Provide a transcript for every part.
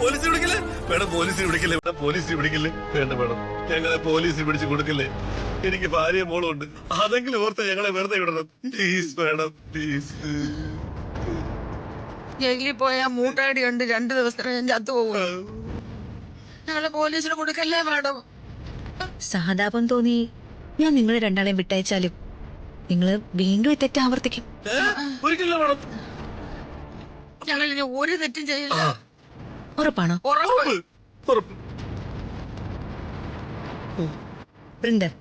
Police വിളിക്കില്ലേ വേണം, police വിളിക്കില്ലേ വേണം, police വിളിക്കില്ലേ വേണ്ട വേണം, ഞങ്ങളെ പോലീസ് പിടിച്ചു കൊടുക്കില്ലേ. എനിക്ക് ഭാര്യ മോളും ഉണ്ട്, അതെങ്കിലും ഓർത്ത് ഞങ്ങളെ വെറുതെ വിടണം പ്ലീസ് വേണം, പ്ലീസ്. ജയിലിൽ പോയാ മൂട്ടാടി ഉണ്ട്, 2 ദിവസത്തിന് ചത്തു പോകും. ഞങ്ങളെ പോലീസിന് കൊടുക്കല്ലേ മാഡം. സഹതാപം തോന്നി ഞാൻ നിങ്ങളെ രണ്ടാളെയും വിട്ടയച്ചാലും നിങ്ങള് വീണ്ടും ഈ തെറ്റ് ആവർത്തിക്കും. ഒരിക്കലും വേണം. ഞങ്ങൾ ഇനി ഒരു തെറ്റും ചെയ്യില്ല. ഉറപ്പാണോ? ഉറപ്പ്. ഉറപ്പ്. ബ്രിണ്ടർ,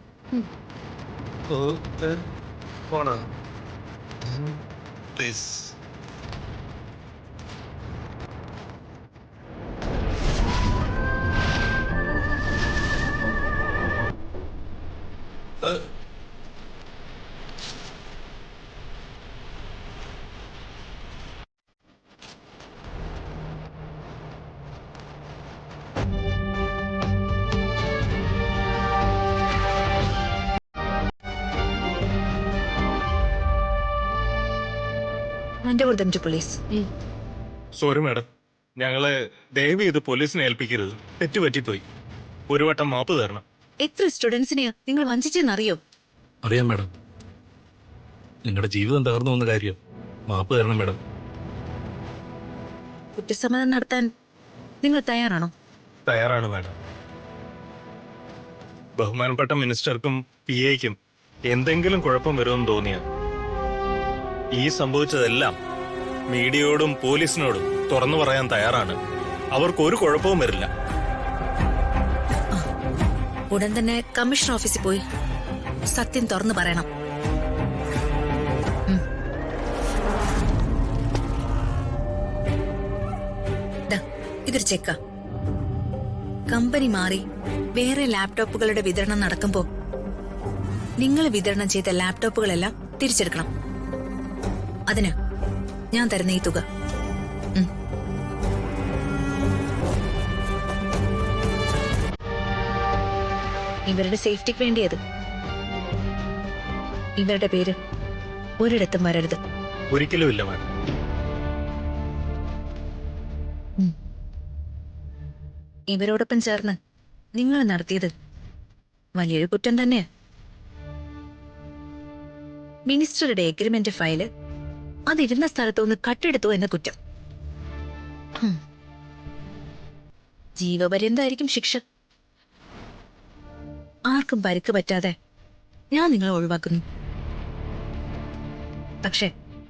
പോണോ പ്ലീസ്. എന്റെ കൊടുത്തം ടു പോലീസ്. സോറി മാഡം, ഞങ്ങളെ ദയവ് ചെയ്ത് പോലീസിനെ ഏൽപ്പിക്കരുത്. തെറ്റുപറ്റിപ്പോയി. ഒരു വട്ടം മാപ്പ് തരണം. എത്ര സ്റ്റുഡൻസിനെയാ നിങ്ങൾ വഞ്ചിച്ചെന്നറിയോ? അറിയാം മാഡം, നിങ്ങളുടെ ജീവിതം തകർന്നു വന്ന കാര്യം. മാപ്പ് തരണം മാഡം. കുറ്റസമ്മതം നടത്താൻ നിങ്ങൾ തയ്യാറാണോ? തയ്യാറാണ് മാഡം. ബഹുമാനപ്പെട്ട മിനിസ്റ്റർക്കും PAയ്ക്കും എന്തെങ്കിലും കുഴപ്പം വരുമെന്ന് തോന്നിയ ഈ സംഭവിച്ചതെല്ലാം മീഡിയയോടും പോലീസിനോടും തുറന്നു പറയാൻ തയ്യാറാണ്. അവർക്ക് ഒരു കുഴപ്പവും വരില്ല. ഉടൻ തന്നെ കമ്മീഷൻ ഓഫീസിൽ പോയി സത്യം തുറന്നു പറയണം. ഇതൊരു ചെക്ക. കമ്പനി മാറി വേറെ ലാപ്ടോപ്പുകളുടെ വിതരണം നടക്കുമ്പോ നിങ്ങൾ വിതരണം ചെയ്ത ലാപ്ടോപ്പുകളെല്ലാം തിരിച്ചെടുക്കണം. അതിന് ഞാൻ തരുന്ന ഈ തുക. ഇവരുടെ സേഫ്റ്റിക്ക് വേണ്ടിയത്. ഇവരുടെ പേര് ഒരിടത്തും വരരുത്. ഒരിക്കലും ഇല്ല മാഡം. ഇവരോടൊപ്പം ചേർന്ന് നിങ്ങൾ നടത്തിയത് വലിയൊരു കുറ്റം തന്നെ. മിനിസ്റ്ററുടെ എഗ്രിമെന്റ് ഫയല് അതിരുന്ന സ്ഥലത്തുനിന്ന് കട്ടെടുത്തു എന്ന കുറ്റം. ജീവപര്യന്തമായിരിക്കും ശിക്ഷ. ആർക്കും പരിക്ക് പറ്റാതെ ഞാൻ നിങ്ങളെ ഒഴിവാക്കുന്നു. പക്ഷെ